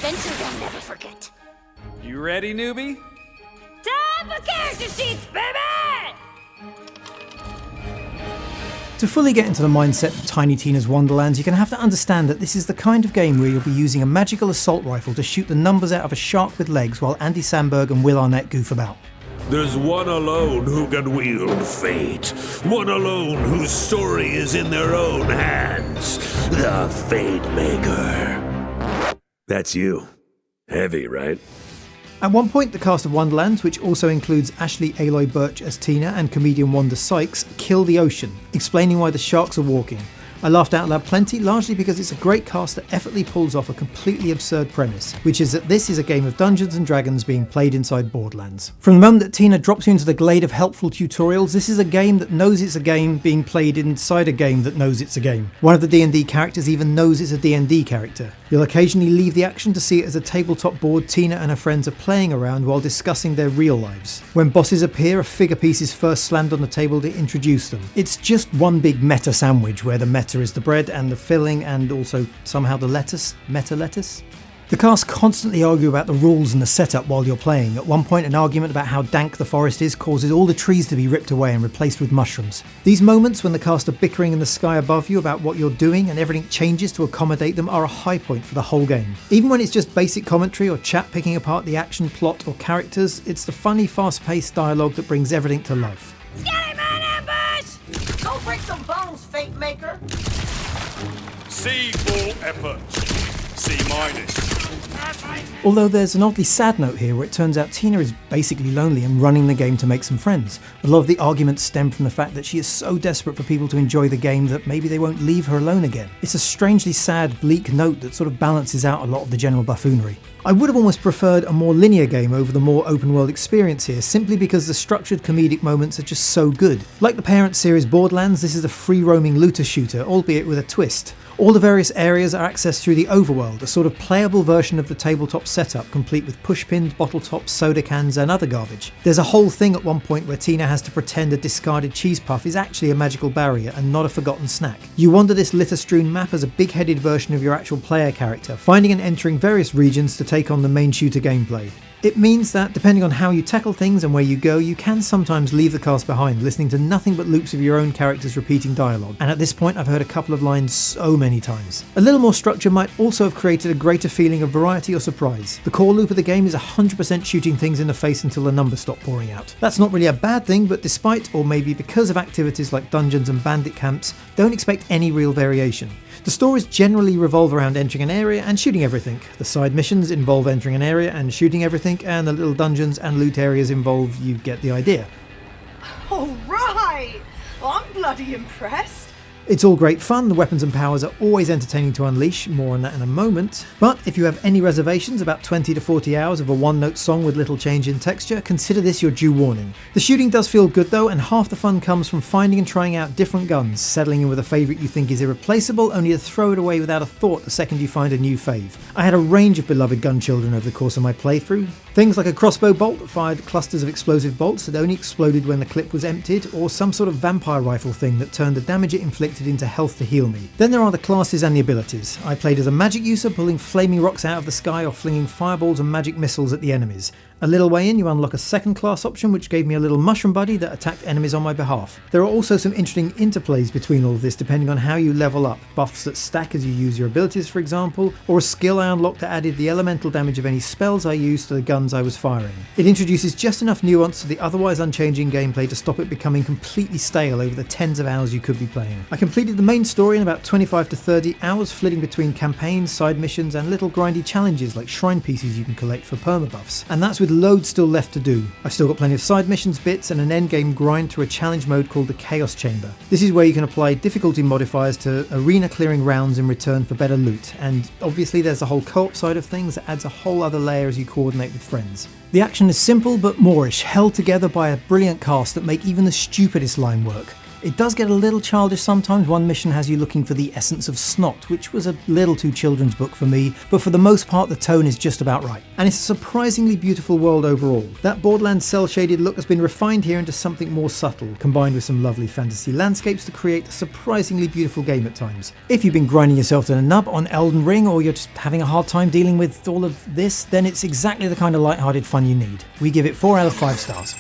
adventure they'll never forget. You ready, newbie? Time for character sheets, baby! To fully get into the mindset of Tiny Tina's Wonderlands, you're going to have to understand that this is the kind of game where you'll be using a magical assault rifle to shoot the numbers out of a shark with legs while Andy Samberg and Will Arnett goof about. There's one alone who can wield fate. One alone whose story is in their own hands. The Fate Maker. That's you. Heavy, right? At one point, the cast of Wonderlands, which also includes Ashley Aloy Birch as Tina and comedian Wanda Sykes, kill the ocean, explaining why the sharks are walking. I laughed out loud plenty, largely because it's a great cast that effortlessly pulls off a completely absurd premise, which is that this is a game of Dungeons and Dragons being played inside Borderlands. From the moment that Tina drops you into the glade of helpful tutorials, this is a game that knows it's a game being played inside a game that knows it's a game. One of the D&D characters even knows it's a D&D character. You'll occasionally leave the action to see it as a tabletop board Tina and her friends are playing around while discussing their real lives. When bosses appear, a figure piece is first slammed on the table to introduce them. It's just one big meta sandwich where the meta is the bread and the filling and also somehow the lettuce, meta lettuce. The cast constantly argue about the rules and the setup while you're playing. At one point, an argument about how dank the forest is causes all the trees to be ripped away and replaced with mushrooms. These moments when the cast are bickering in the sky above you about what you're doing and everything changes to accommodate them are a high point for the whole game. Even when it's just basic commentary or chat picking apart the action, plot or characters, it's the funny, fast-paced dialogue that brings everything to life. Skelly man ambush! Go break some bones, Fate Maker! C for effort. C-. Although there's an oddly sad note here where it turns out Tina is basically lonely and running the game to make some friends. A lot of the arguments stem from the fact that she is so desperate for people to enjoy the game that maybe they won't leave her alone again. It's a strangely sad, bleak note that sort of balances out a lot of the general buffoonery. I would have almost preferred a more linear game over the more open world experience here, simply because the structured comedic moments are just so good. Like the parent series Borderlands, this is a free roaming looter shooter, albeit with a twist. All the various areas are accessed through the overworld, a sort of playable version of the tabletop setup, complete with pushpins, bottle tops, soda cans and other garbage. There's a whole thing at one point where Tina has to pretend a discarded cheese puff is actually a magical barrier and not a forgotten snack. You wander this litter-strewn map as a big-headed version of your actual player character, finding and entering various regions to take on the main shooter gameplay. It means that, depending on how you tackle things and where you go, you can sometimes leave the cast behind, listening to nothing but loops of your own characters repeating dialogue, and at this point I've heard a couple of lines so many times. A little more structure might also have created a greater feeling of variety or surprise. The core loop of the game is 100% shooting things in the face until the numbers stop pouring out. That's not really a bad thing, but despite, or maybe because of activities like dungeons and bandit camps, don't expect any real variation. The stories generally revolve around entering an area and shooting everything. The side missions involve entering an area and shooting everything, and the little dungeons and loot areas involve, you get the idea. Alright! I'm bloody impressed. It's all great fun, the weapons and powers are always entertaining to unleash, more on that in a moment. But if you have any reservations about 20 to 40 hours of a one-note song with little change in texture, consider this your due warning. The shooting does feel good though, and half the fun comes from finding and trying out different guns, settling in with a favourite you think is irreplaceable, only to throw it away without a thought the second you find a new fave. I had a range of beloved gun children over the course of my playthrough. Things like a crossbow bolt that fired clusters of explosive bolts that only exploded when the clip was emptied, or some sort of vampire rifle thing that turned the damage it inflicted into health to heal me. Then there are the classes and the abilities. I played as a magic user, pulling flaming rocks out of the sky or flinging fireballs and magic missiles at the enemies. A little way in, you unlock a second class option which gave me a little mushroom buddy that attacked enemies on my behalf. There are also some interesting interplays between all of this depending on how you level up. Buffs that stack as you use your abilities, for example, or a skill I unlocked that added the elemental damage of any spells I used to the guns I was firing. It introduces just enough nuance to the otherwise unchanging gameplay to stop it becoming completely stale over the tens of hours you could be playing. I completed the main story in about 25 to 30 hours, flitting between campaigns, side missions and little grindy challenges like shrine pieces you can collect for permabuffs. And that's with loads still left to do. I've still got plenty of side missions, bits and an endgame grind through a challenge mode called the Chaos Chamber. This is where you can apply difficulty modifiers to arena clearing rounds in return for better loot, and obviously there's the whole co-op side of things that adds a whole other layer as you coordinate with friends. The action is simple but moorish, held together by a brilliant cast that make even the stupidest line work. It does get a little childish sometimes. One mission has you looking for the essence of snot, which was a little too children's book for me, but for the most part the tone is just about right. And it's a surprisingly beautiful world overall. That Borderlands cel-shaded look has been refined here into something more subtle, combined with some lovely fantasy landscapes to create a surprisingly beautiful game at times. If you've been grinding yourself to the nub on Elden Ring, or you're just having a hard time dealing with all of this, then it's exactly the kind of light-hearted fun you need. We give it 4 out of 5 stars.